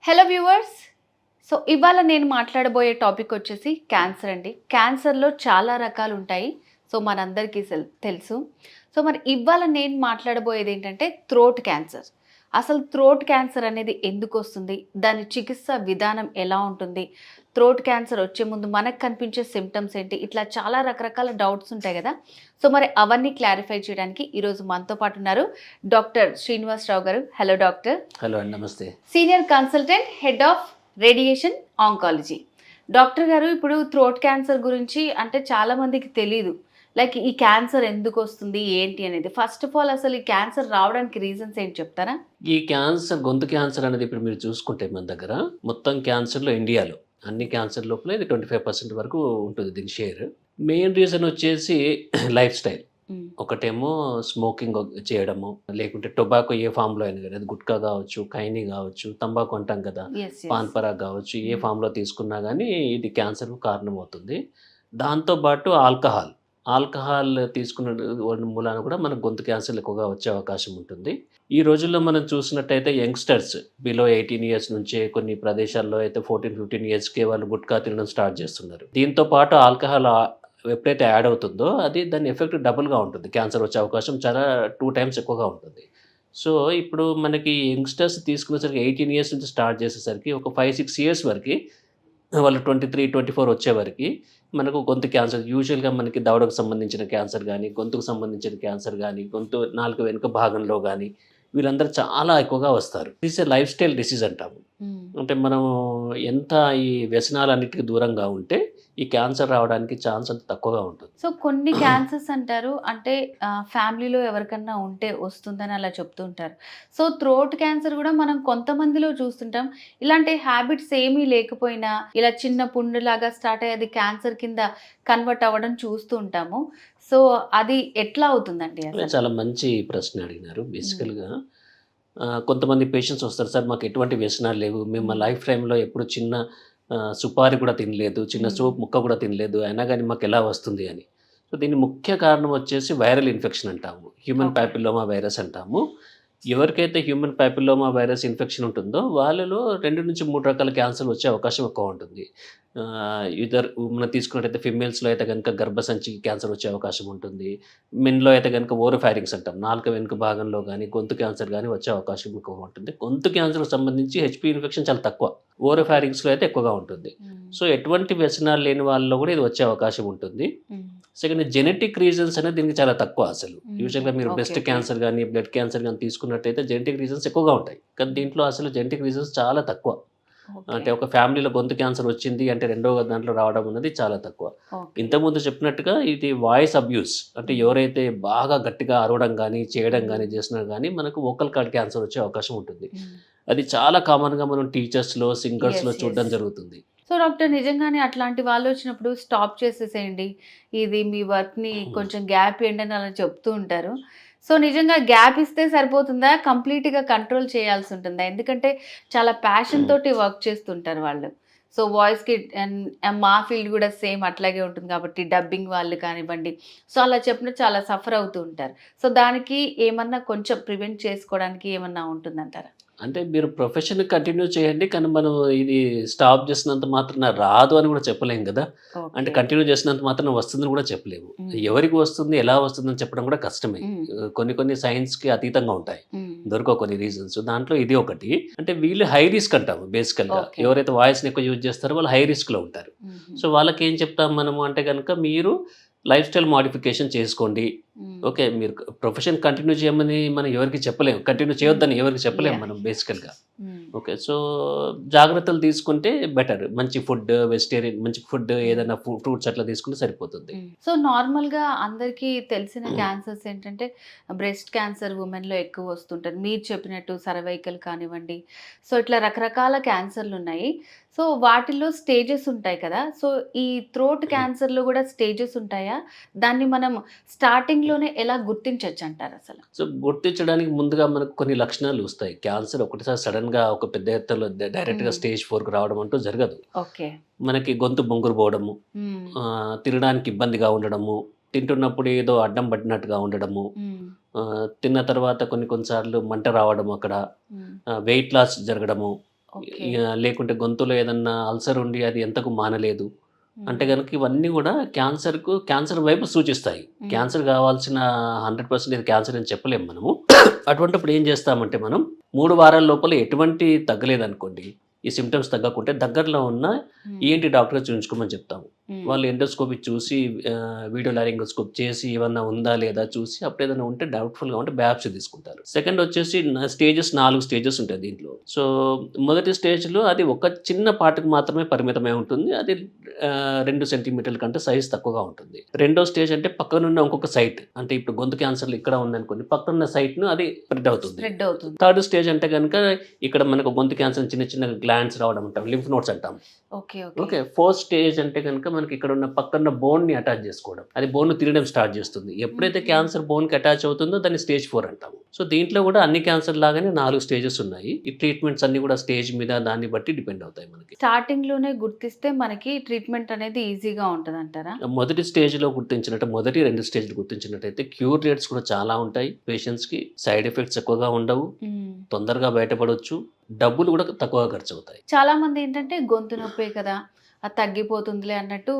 Hello viewers. So ఇవాళ నేను మాట్లాడబోయే topic వచ్చేసి క్యాన్సర్ అండి. క్యాన్సర్లో చాలా రకాలు ఉంటాయి. సో మనందరికీ తెలుసు. సో మరి ఇవాళ నేను మాట్లాడబోయేది ఏంటంటే థ్రోట్ క్యాన్సర్. అసలు థ్రోట్ క్యాన్సర్ అనేది ఎందుకు వస్తుంది, దాని చికిత్స విధానం ఎలా ఉంటుంది, థ్రోట్ క్యాన్సర్ వచ్చే ముందు మనకు కనిపించే సిమ్టమ్స్ ఏంటి, ఇట్లా చాలా రకరకాల డౌట్స్ ఉంటాయి కదా. సో మరి అవన్నీ క్లారిఫై చేయడానికి ఈరోజు మనతో పాటు ఉన్నారు డాక్టర్ శ్రీనివాసరావు గారు. Hello doctor. హలో అండి, నమస్తే. Senior consultant, head of radiation oncology. Doctor గారు, ఇప్పుడు థ్రోట్ క్యాన్సర్ గురించి అంటే చాలా మందికి తెలీదు. లైక్ ఈ క్యాన్సర్ ఎందుకు వస్తుంది ఏంటి అనేది. ఫస్ట్ ఆఫ్ ఆల్ అసలు ఈ క్యాన్సర్ రావడానికి రీజన్స్ ఏంటి చెప్తారా? ఈ క్యాన్సర్, గొంతు క్యాన్సర్ అనేది ఇప్పుడు మీరు చూసుకుంటే మన దగ్గర మొత్తం క్యాన్సర్లో ఇండియాలో అన్ని క్యాన్సర్ లోపల ఇది 25% వరకు ఉంటుంది దీని షేర్. మెయిన్ రీజన్ వచ్చేసి లైఫ్ స్టైల్. ఒకటేమో స్మోకింగ్ చేయడము, లేకుంటే టొబాకో ఏ ఫామ్లో అయినా కానీ, అది గుట్కా కావచ్చు, ఖైనీ కావచ్చు, తంబాకు అంటాం కదా, పాన్ పరాగ్ కావచ్చు, ఏ ఫామ్లో తీసుకున్నా కానీ ఇది క్యాన్సర్కు కారణమవుతుంది. దాంతోపాటు ఆల్కహాల్ తీసుకున్న మూలాన కూడా మనకు గొంతు క్యాన్సర్లు ఎక్కువగా వచ్చే అవకాశం ఉంటుంది. ఈ రోజుల్లో మనం చూసినట్టయితే యంగ్స్టర్స్ బిలో 18 ఇయర్స్ నుంచే కొన్ని ప్రదేశాల్లో అయితే 14-15 ఇయర్స్కే వాళ్ళు గుట్కా తినడం స్టార్ట్ చేస్తున్నారు. దీంతో పాటు ఆల్కహాల్ ఎప్పుడైతే యాడ్ అవుతుందో అది దాని ఎఫెక్ట్ డబుల్గా ఉంటుంది. క్యాన్సర్ వచ్చే అవకాశం చాలా 2 టైమ్స్ ఎక్కువగా ఉంటుంది. సో ఇప్పుడు మనకి యంగ్స్టర్స్ తీసుకునేసరికి 18 ఇయర్స్ నుంచి స్టార్ట్ చేసేసరికి ఒక 5-6 ఇయర్స్ వరకు, వాళ్ళు 23-24 వచ్చేవరకు మనకు గొంతు క్యాన్సర్, యూజువల్గా మనకి దవడకు సంబంధించిన క్యాన్సర్ కానీ, గొంతుకు సంబంధించిన క్యాన్సర్ కానీ, గొంతు నాలుక వెనుక భాగంలో కానీ వీళ్ళందరూ చాలా ఎక్కువగా వస్తారు. This A life style disease అంటాము. అంటే మనం ఎంత ఈ వ్యసనాలన్నిటికీ దూరంగా ఉంటే ఈ క్యాన్సర్ రావడానికి ఛాన్స్ అంత తక్కువగా ఉంటుంది. సో కొన్ని క్యాన్సర్స్ అంటారు అంటే ఫ్యామిలీలో ఎవరికన్నా ఉంటే వస్తుందని అలా చెప్తూ ఉంటారు. సో థ్రోట్ క్యాన్సర్ కూడా మనం కొంతమందిలో చూస్తుంటాం. ఇలాంటి హ్యాబిట్స్ ఏమీ లేకపోయినా ఇలా చిన్న పుండులాగా స్టార్ట్ అయ్యి అది క్యాన్సర్ కింద కన్వర్ట్ అవ్వడం చూస్తూ ఉంటాము. సో అది ఎట్లా అవుతుందండి? చాలా మంచి ప్రశ్న అడిగినారు. బేసికల్గా కొంతమంది పేషెంట్స్ వస్తారు, సార్ మాకు ఎటువంటి వ్యసనాలు లేవు, మేము మా లైఫ్ టైంలో ఎప్పుడు చిన్న సుపారి కూడా తినలేదు, చిన్న సోప్ ముక్క కూడా తినలేదు, అయినా కానీ మాకు ఎలా వస్తుంది అని. సో దీని ముఖ్య కారణం వచ్చేసి వైరల్ ఇన్ఫెక్షన్ అంటాము, హ్యూమన్ ప్యాపిల్లోమా వైరస్ అంటాము. ఎవరికైతే హ్యూమన్ ప్యాపిల్లోమా వైరస్ ఇన్ఫెక్షన్ ఉంటుందో వాళ్ళలో 2 నుంచి 3 రకాల క్యాన్సర్ వచ్చే అవకాశం ఎక్కువ ఉంటుంది. మనం తీసుకున్నట్టయితే ఫిమేల్స్లో అయితే కనుక గర్భసంచికి క్యాన్సర్ వచ్చే అవకాశం ఉంటుంది. మెన్లో అయితే కనుక ఓరోఫారింగ్స్ అంటాం, నాలుక వెనుక భాగంలో కానీ గొంతు క్యాన్సర్ కానీ వచ్చే అవకాశం ఎక్కువ ఉంటుంది. గొంతు క్యాన్సర్కి సంబంధించి హెచ్పి ఇన్ఫెక్షన్ చాలా తక్కువ, ఓరోఫారింగ్స్లో అయితే ఎక్కువగా ఉంటుంది. సో ఎటువంటి వ్యసనాలు లేని వాళ్ళలో కూడా ఇది వచ్చే అవకాశం ఉంటుంది. సెకండ్, జెనెటిక్ రీజన్స్ అనేది దీనికి చాలా తక్కువ. అసలు యూజువల్గా మీరు బ్రెస్ట్ క్యాన్సర్ కానీ బ్లడ్ క్యాన్సర్ కానీ తీసుకున్నట్టయితే జెనెటిక్ రీజన్స్ ఎక్కువగా ఉంటాయి, కానీ దీంట్లో అసలు జెనెటిక్ రీజన్స్ చాలా తక్కువ. అంటే ఒక ఫ్యామిలీలో గొంతు క్యాన్సర్ వచ్చింది అంటే రెండవ దాంట్లో రావడం అనేది చాలా తక్కువ. ఇంతకుముందు చెప్పినట్టుగా ఇది వాయిస్ అబ్యూస్, అంటే ఎవరైతే బాగా గట్టిగా అరవడం కానీ చేయడం కానీ చేసినా కానీ మనకు వోకల్ కార్డ్ క్యాన్సర్ వచ్చే అవకాశం ఉంటుంది. అది చాలా కామన్గా మనం టీచర్స్లో, సింగర్స్లో చూడడం జరుగుతుంది. సో డాక్టర్, నిజంగానే అట్లాంటి వాళ్ళు వచ్చినప్పుడు స్టాప్ చేసేసేయండి, ఇది మీ వర్క్ని కొంచెం గ్యాప్ ఇవ్వండి అని అలా చెప్తూ ఉంటారు. సో నిజంగా గ్యాప్ ఇస్తే సరిపోతుందా, కంప్లీట్గా కంట్రోల్ చేయాల్సి ఉంటుందా? ఎందుకంటే చాలా ప్యాషన్ తోటి వర్క్ చేస్తుంటారు వాళ్ళు. సో వాయిస్కి మా ఫీల్డ్ కూడా సేమ్ అట్లాగే ఉంటుంది కాబట్టి డబ్బింగ్ వాళ్ళు కానివ్వండి, సో అలా చెప్పినట్టు చాలా సఫర్ అవుతూ ఉంటారు. సో దానికి ఏమన్నా కొంచెం ప్రివెంట్ చేసుకోవడానికి ఏమన్నా ఉంటుందంటారా? అంటే మీరు ప్రొఫెషన్ కంటిన్యూ చేయండి, కానీ మనం ఇది స్టాప్ చేసినంత మాత్రం రాదు అని కూడా చెప్పలేము కదా. అంటే కంటిన్యూ చేసినంత మాత్రం వస్తుందని కూడా చెప్పలేము. ఎవరికి వస్తుంది, ఎలా వస్తుందని చెప్పడం కూడా కష్టమే. కొన్ని సైన్స్కి అతీతంగా ఉంటాయి, దొరకవు కొన్ని రీజన్స్. దాంట్లో ఇది ఒకటి. అంటే వీళ్ళు హై రిస్క్ అంటాము బేసికల్గా. ఎవరైతే వాయిస్ని ఎక్కువ యూజ్ చేస్తారో వాళ్ళు హై రిస్క్లో ఉంటారు. సో వాళ్ళకి ఏం చెప్తాం మనము అంటే కనుక మీరు లైఫ్ స్టైల్ మోడిఫికేషన్ చేసుకోండి. ఓకే, మీరు ప్రొఫెషన్ కంటిన్యూ చేయమని మనం ఎవరికి చెప్పలేము, కంటిన్యూ చేయొద్దని ఎవరికి చెప్పలేము మనం బేసికల్గా. ఓకే, సో జాగ్రత్తలు తీసుకుంటే బెటర్. మంచి ఫుడ్, వెజిటేరియన్ మంచి ఫుడ్, ఏదైనా ఫ్రూట్స్ అట్లా తీసుకుంటే సరిపోతుంది. సో నార్మల్గా అందరికీ తెలిసిన క్యాన్సర్స్ ఏంటంటే బ్రెస్ట్ క్యాన్సర్ ఉమెన్లో ఎక్కువ వస్తుంటుంది. మీరు చెప్పినట్టు సర్వైకల్ కానివ్వండి, సో ఇట్లా రకరకాల క్యాన్సర్లు ఉన్నాయి. సో వాటిల్లో స్టేజెస్ ఉంటాయి కదా. సో ఈ థ్రోట్ క్యాన్సర్లో కూడా స్టేజెస్ ఉంటాయా? దాన్ని మనం స్టార్టింగ్లోనే ఎలా గుర్తించవచ్చు అంటారు అసలు? సో గుర్తించడానికి ముందుగా మనకు కొన్ని లక్షణాలు వస్తాయి. క్యాన్సర్ ఒకటిసారి సడన్గా ఒక పెద్ద ఎత్తులో డైరెక్ట్గా స్టేజ్ 4కు రావడం అంటూ జరగదు. ఓకే, మనకి గొంతు బొంగురు పోవడము, తినడానికి ఇబ్బందిగా ఉండడము, తింటున్నప్పుడు ఏదో అడ్డం పడినట్టుగా ఉండడము, తిన్న తర్వాత కొన్నిసార్లు మంట రావడము, అక్కడ వెయిట్ లాస్ జరగడము, ఓకే. లేకుంటే గొంతులో ఏదన్నా అల్సర్ ఉండి అది ఎంతకు మానలేదు అంటే కనుక ఇవన్నీ కూడా క్యాన్సర్ వైపు సూచిస్తాయి. క్యాన్సర్ కావాల్సిన 100% ఇది క్యాన్సర్ అని చెప్పలేము మనము. అటువంటిప్పుడు ఏం చేస్తామంటే మనం 3 వారాల లోపల ఎటువంటి తగ్గలేదనుకోండి, ఈ సిమ్టమ్స్ తగ్గకుంటే దగ్గరలో ఉన్న ఈఎన్టీ డాక్టర్ చూపించుకోమని చెప్తాము. వాళ్ళు ఎండోస్కోపీ చూసి వీడియో లారింగోస్కోప్ చేసి ఏమన్నా ఉందా లేదా చూసి అప్పుడు ఏదైనా ఉంటే డౌట్ఫుల్గా ఉంటే బయాప్సీ తీసుకుంటారు. సెకండ్ వచ్చేసి స్టేజెస్ 4 స్టేజెస్ ఉంటాయి దీంట్లో. సో మొదటి స్టేజ్లో అది ఒక చిన్న పార్ట్కి మాత్రమే పరిమితమై ఉంటుంది. అది 2 సెంటీమీటర్ల కంటే సైజ్ తక్కువగా ఉంటుంది. రెండో స్టేజ్ అంటే పక్కనున్న ఇంకొక సైట్, అంటే ఇప్పుడు గొంతు క్యాన్సర్లు ఇక్కడ ఉందనుకోండి, పక్కనున్న సైట్ను అది స్ప్రెడ్ అవుతుంది. థర్డ్ స్టేజ్ అంటే కనుక ఇక్కడ మనకు గొంతు క్యాన్సర్ చిన్న చిన్న గ్లాండ్స్ రావడం అంటాం, లింఫ్ నోడ్స్ అంటాం. ఓకే. ఫోర్త్ స్టేజ్ అంటే కనుక మనకి ఇక్కడ ఉన్న పక్కన బోన్ని అటాచ్ చేసుకోవడం, అది బోన్ తిరగడం స్టార్ట్ చేస్తుంది. ఎప్పుడైతే క్యాన్సర్ బోన్కి అటాచ్ అవుతుందో దాన్ని స్టేజ్ 4 అంటాము. సో దీంట్లో కూడా అన్ని క్యాన్సర్ లాగానే 4 స్టేజెస్ ఉన్నాయి. ఈ ట్రీట్మెంట్స్ అన్ని కూడా స్టేజ్ మీద దాన్ని బట్టి డిపెండ్ అవుతాయి. మనకి స్టార్టింగ్ లోనే గుర్తిస్తే మనకి ట్రీట్మెంట్ అనేది ఈజీగా ఉంటుంది అంటారా? మొదటి స్టేజ్లో గుర్తించినట్టు, మొదటి 2 స్టేజ్లు గుర్తించినట్టయితే క్యూర్ రేట్స్ కూడా చాలా ఉంటాయి. పేషెంట్స్కి సైడ్ ఎఫెక్ట్స్ ఎక్కువగా ఉండవు, తొందరగా బయటపడవచ్చు, డబ్బులు కూడా తక్కువగా ఖర్చు అవుతాయి. చాలా మంది ఏంటంటే గొంతు నొప్పే కదా, అది తగ్గిపోతుందిలే అన్నట్టు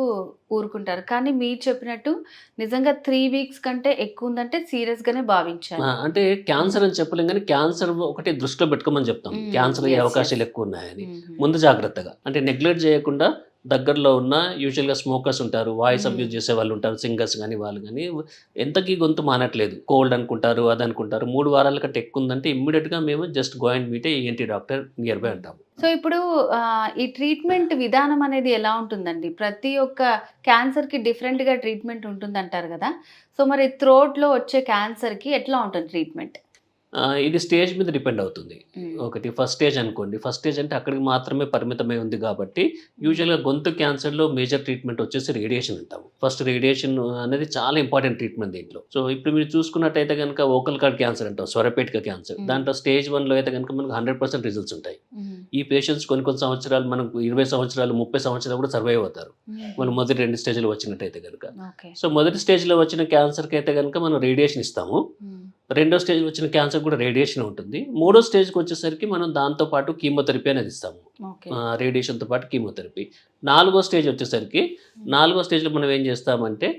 ఊరుకుంటారు. కానీ మీరు చెప్పినట్టు నిజంగా 3 వీక్స్ కంటే ఎక్కువ ఉందంటే సీరియస్ గానే భావించాలి. అంటే క్యాన్సర్ అని చెప్పలేం, కానీ క్యాన్సర్ ఒకటి దృష్టిలో పెట్టుకోమని చెప్తాం. క్యాన్సర్ అయ్యే అవకాశాలు ఎక్కువ ఉన్నాయని ముందు జాగ్రత్తగా, అంటే నెగ్లెక్ట్ చేయకుండా దగ్గరలో ఉన్న యూజువల్గా స్మోకర్స్ ఉంటారు, వాయిస్ అబ్యూజ్ చేసే వాళ్ళు ఉంటారు, సింగర్స్ కానీ వాళ్ళు కానీ ఎంతకీ గొంతు మానట్లేదు, కోల్డ్ అనుకుంటారు, అది అనుకుంటారు, 3 వారాల కంటే ఎక్కువ ఉందంటే ఇమ్మీడియట్గా మేము just go and meet ENT doctor near by అంటాము. సో ఇప్పుడు ఈ ట్రీట్మెంట్ విధానం అనేది ఎలా ఉంటుందండి? ప్రతి ఒక్క క్యాన్సర్కి డిఫరెంట్గా ట్రీట్మెంట్ ఉంటుంది అంటారు కదా. సో మరి థ్రోట్లో వచ్చే క్యాన్సర్కి ఎట్లా ఉంటుంది ట్రీట్మెంట్? ఇది స్టేజ్ మీద డిపెండ్ అవుతుంది. ఒకటి ఫస్ట్ స్టేజ్ అనుకోండి, ఫస్ట్ స్టేజ్ అంటే అక్కడికి మాత్రమే పరిమితమై ఉంది కాబట్టి యూజువల్గా గొంతు క్యాన్సర్లో మేజర్ ట్రీట్మెంట్ వచ్చేసి రేడియేషన్ అంటాము. ఫస్ట్ రేడియేషన్ అనేది చాలా ఇంపార్టెంట్ ట్రీట్మెంట్ దీంట్లో. సో ఇప్పుడు మీరు చూసుకున్నట్టయితే కనుక వోకల్ కార్డ్ క్యాన్సర్ అంటాం, స్వరపేటిక క్యాన్సర్, దాంట్లో స్టేజ్ 1లో అయితే కనుక మనకు 100% రిజల్ట్స్ ఉంటాయి. ఈ పేషెంట్స్ కొన్ని సంవత్సరాలు, మనకు 20 సంవత్సరాలు 30 సంవత్సరాలు కూడా సర్వైవ్ అవుతారు మనం మొదటి 2 స్టేజ్లో వచ్చినట్టయితే కనుక. సో మొదటి స్టేజ్లో వచ్చిన క్యాన్సర్కి అయితే కనుక మనం రేడియేషన్ ఇస్తాము. రెండో స్టేజ్ వచ్చిన క్యాన్సర్ కూడా రేడియేషన్ ఉంటుంది. మూడో స్టేజ్కి వచ్చేసరికి మనం దాంతోపాటు కీమోథెరపీ అనేది ఇస్తాము, రేడియేషన్తో పాటు కీమోథెరపీ. నాలుగో స్టేజ్ వచ్చేసరికి, నాలుగో స్టేజ్లో మనం ఏం చేస్తామంటే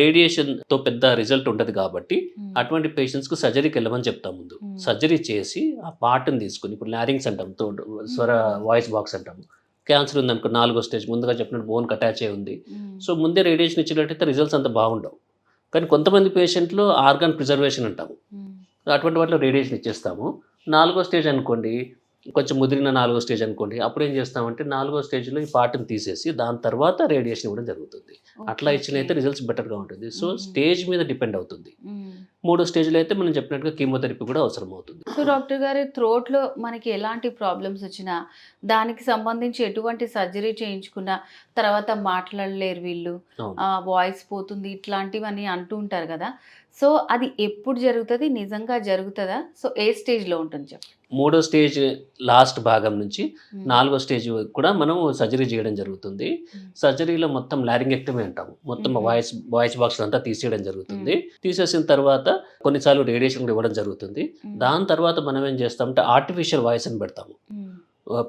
రేడియేషన్తో పెద్ద రిజల్ట్ ఉంటుంది కాబట్టి అటువంటి పేషెంట్స్కు సర్జరీకి వెళ్ళమని చెప్తాం. ముందు సర్జరీ చేసి ఆ పార్ట్ని తీసుకుని, ఇప్పుడు లారింగ్స్ అంటాం, స్వర వాయిస్ బాక్స్ అంటాము, క్యాన్సర్ ఉందనుకో 4వ స్టేజ్, ముందుగా చెప్పినట్టు బోన్కి అటాచ్ అయి ఉంది. సో ముందే రేడియేషన్ ఇచ్చినట్టయితే రిజల్ట్స్ అంత బాగుండవు. కానీ కొంతమంది పేషెంట్లు ఆర్గాన్ ప్రిజర్వేషన్ అంటాము, అటువంటి వాటిలో రేడియేషన్ ఇచ్చేస్తాము. 4వ స్టేజ్ అనుకోండి, కొంచెం ముదిరిన 4వ స్టేజ్ అనుకోండి, అప్పుడు ఏం చేస్తామంటే 4వ స్టేజ్లో ఈ పార్ట్ని తీసేసి దాని తర్వాత రేడియేషన్ ఇవ్వడం జరుగుతుంది. అట్లా ఇచ్చినైతే రిజల్ట్స్ బెటర్గా ఉంటుంది. సో స్టేజ్ మీద డిపెండ్ అవుతుంది. 3వ స్టేజ్లో అయితే మనం చెప్పినట్టుగా కీమోథెరపీ కూడా అవసరం అవుతుంది. సో డాక్టర్ గారు, థ్రోట్లో మనకి ఎలాంటి ప్రాబ్లమ్స్ వచ్చినా దానికి సంబంధించి ఎటువంటి సర్జరీ చేయించుకున్నా తర్వాత మాట్లాడలేరు వీళ్ళు, వాయిస్ పోతుంది, ఇట్లాంటివన్నీ అంటూ ఉంటారు కదా. సో అది ఎప్పుడు జరుగుతుంది, నిజంగా జరుగుతుందా? సో ఏ స్టేజ్లో ఉంటుంది చెప్పండి? 3వ స్టేజ్ లాస్ట్ భాగం నుంచి 4వ స్టేజ్ కూడా మనం సర్జరీ చేయడం జరుగుతుంది. సర్జరీలో మొత్తం లారింగెక్టమీ అంటాము, మొత్తం వాయిస్ బాక్స్ అంతా తీసేయడం జరుగుతుంది. తీసేసిన తర్వాత కొన్నిసార్లు రేడియేషన్ కూడా ఇవ్వడం జరుగుతుంది. దాని తర్వాత మనం ఏం చేస్తామంటే ఆర్టిఫిషియల్ వాయిస్ అని పెడతాము.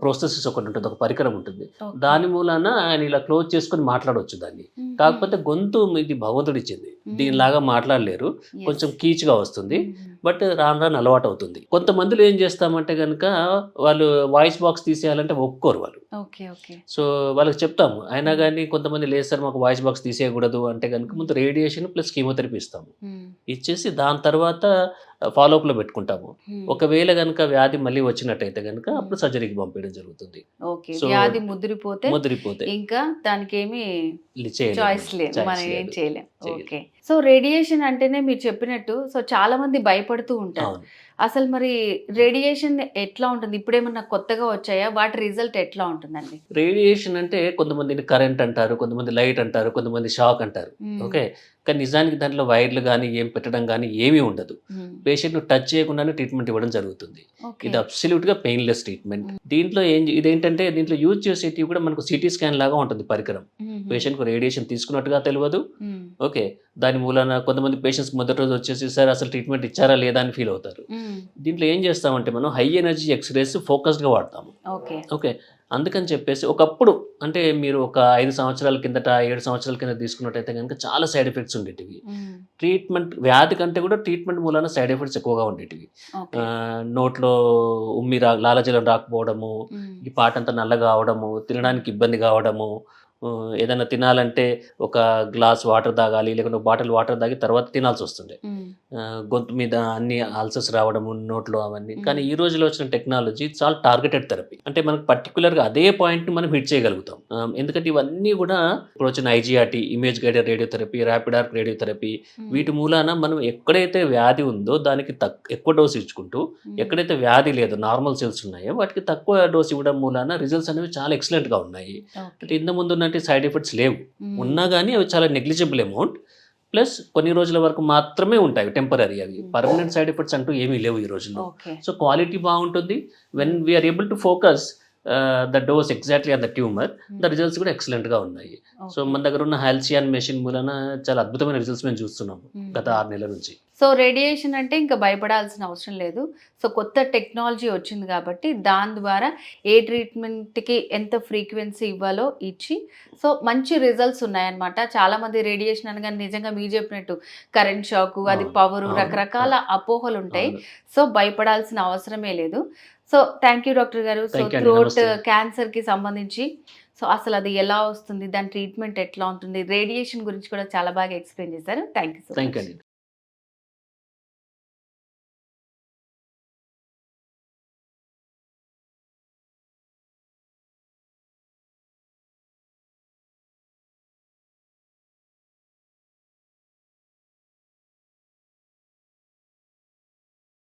ప్రోసెసెస్ ఒకటి ఉంటుంది, ఒక పరికరం ఉంటుంది, దాని మూలాన ఆయన ఇలా క్లోజ్ చేసుకొని మాట్లాడవచ్చు దాన్ని. కాకపోతే గొంతు ఇది భగవంతుడు ఇచ్చింది, దీనిలాగా మాట్లాడలేరు, కొంచెం కీచుగా వస్తుంది, బట్ రాను రాను అలవాటు అవుతుంది. కొంతమందిలో ఏం చేస్తామంటే కనుక వాళ్ళు వాయిస్ బాక్స్ తీసేయాలంటే ఒప్పుకోరు వాళ్ళు. సో వాళ్ళకి చెప్తాము, అయినా కానీ కొంతమంది లేదు సార్ మాకు వాయిస్ బాక్స్ తీసేయకూడదు అంటే కనుక ముందు రేడియేషన్ ప్లస్ కీమోథెరపీ ఇస్తాము. ఇచ్చేసి దాని తర్వాత ఫాలోఅప్లో పెట్టుకుంటాము. ఒకవేళ కనుక వ్యాధి మళ్ళీ వచ్చినట్టయితే కనుక అప్పుడు సర్జరీకి పంపించడం జరుగుతుంది. వ్యాధి ముదిరిపోతే ఇంకా దానికి ఏమి చాయిస్ లేదు, మనం ఏం చేయలేం. ఓకే. సో రేడియేషన్ అంటేనే మీరు చెప్పినట్టు సో చాలా మంది భయపడుతూ ఉంటారు. అసలు మరి రేడియేషన్ ఎట్లా ఉంటుంది? ఇప్పుడేమన్నా కొత్తగా వచ్చాయా? వాటి రిజల్ట్ ఎట్లా ఉంటుందండి? రేడియేషన్ అంటే కొంతమంది కరెంట్ అంటారు, కొంతమంది లైట్ అంటారు, కొంతమంది షాక్ అంటారు. ఓకే. కానీ నిజానికి దాంట్లో వైర్లు కానీ ఏం పెట్టడం కానీ ఏమీ ఉండదు. పేషెంట్ను టచ్ చేయకుండానే ట్రీట్మెంట్ ఇవ్వడం జరుగుతుంది. ఓకే. ఇది అబ్సల్యూట్గా పెయిన్లెస్ ట్రీట్మెంట్. దీంట్లో ఇదేంటంటే దీంట్లో యూజ్ చేసేటివి కూడా మనకు సిటీ స్కాన్ లాగా ఉంటుంది పరికరం. పేషెంట్కు రేడియేషన్ తీసుకున్నట్టుగా తెలియదు. ఓకే, దాని మూలన కొంతమంది పేషెంట్స్ మొదటి రోజు వచ్చేసి సార్ అసలు ట్రీట్మెంట్ ఇచ్చారా లేదా అని ఫీల్ అవుతారు. దీంట్లో ఏం చేస్తామంటే మనం హై ఎనర్జీ ఎక్స్రేస్ ఫోకస్డ్గా వాడతాము. ఓకే. ఓకే, అందుకని చెప్పేసి ఒకప్పుడు అంటే మీరు ఒక 5 సంవత్సరాల కిందట 7 సంవత్సరాల కింద తీసుకున్నట్టయితే కనుక చాలా సైడ్ ఎఫెక్ట్స్ ఉండేటివి. ట్రీట్మెంట్ వ్యాధి కంటే కూడా ట్రీట్మెంట్ మూలన సైడ్ ఎఫెక్ట్స్ ఎక్కువగా ఉండేటివి. ఓకే. నోట్లో లాలజలం రాకపోవడము, ఈ పాటంతా నల్లగా అవడము, తినడానికి ఇబ్బంది కావడము, ఏదైనా తినాలంటే ఒక గ్లాస్ వాటర్ తాగాలి, లేకుంటే ఒక బాటిల్ వాటర్ తాగి తర్వాత తినాల్సి వస్తుండే. గొంతు మీద అన్ని ఆల్సర్స్ రావడము నోట్లో అవన్నీ. కానీ ఈ రోజులో వచ్చిన టెక్నాలజీ చాలా టార్గెటెడ్ థెరపీ. అంటే మనకు పర్టికులర్గా అదే పాయింట్ని మనం హిట్ చేయగలుగుతాం. ఎందుకంటే ఇవన్నీ కూడా ఇప్పుడు వచ్చిన IGRT, image guided radiotherapy, rapid arc radiotherapy, వీటి మూలాన మనం ఎక్కడైతే వ్యాధి ఉందో దానికి ఎక్కువ డోస్ ఇచ్చుకుంటూ, ఎక్కడైతే వ్యాధి లేదో నార్మల్ సెల్స్ ఉన్నాయో వాటికి తక్కువ డోస్ ఇవ్వడం మూలాన రిజల్ట్స్ అనేవి చాలా ఎక్సలెంట్గా ఉన్నాయి. అంటే ఇంత ముందు ఉన్నట్టు సైడ్ ఎఫెక్ట్స్ లేవు, ఉన్నా కానీ అవి చాలా నెగ్లిజిబుల్ అమౌంట్. ప్లస్ కొన్ని రోజుల వరకు మాత్రమే ఉంటాయి, టెంపరీ. అవి పర్మనెంట్ సైడ్ ఎఫెక్ట్స్ అంటూ ఏమీ లేవు ఈ రోజుల్లో. సో క్వాలిటీ బాగుంటుంది. When we are able to focus the dose exactly on the tumour, the results కూడా ఎక్సలెంట్గా ఉన్నాయి. సో మన దగ్గర ఉన్న హాల్సియాన్ మెషిన్ మూలన చాలా అద్భుతమైన రిజల్ట్స్ మేము చూస్తున్నాము గత 6 నెలల నుంచి. సో రేడియేషన్ అంటే ఇంకా భయపడాల్సిన అవసరం లేదు. సో కొత్త టెక్నాలజీ వచ్చింది కాబట్టి దాని ద్వారా ఏ ట్రీట్మెంట్కి ఎంత ఫ్రీక్వెన్సీ ఇవ్వాలో ఇచ్చి సో మంచి రిజల్ట్స్ ఉన్నాయన్నమాట. చాలామంది రేడియేషన్ అనగానే నిజంగా మీరు చెప్పినట్టు కరెంట్ షాక్, అది పవరు, రకరకాల అపోహలు ఉంటాయి. సో భయపడాల్సిన అవసరమే లేదు. సో థ్యాంక్ యూ డాక్టర్ గారు. సో థ్రోట్ క్యాన్సర్కి సంబంధించి సో అసలు అది ఎలా వస్తుంది, దాని ట్రీట్మెంట్ ఎట్లా ఉంటుంది, రేడియేషన్ గురించి కూడా చాలా బాగా ఎక్స్ప్లెయిన్ చేశారు. Thank you so much.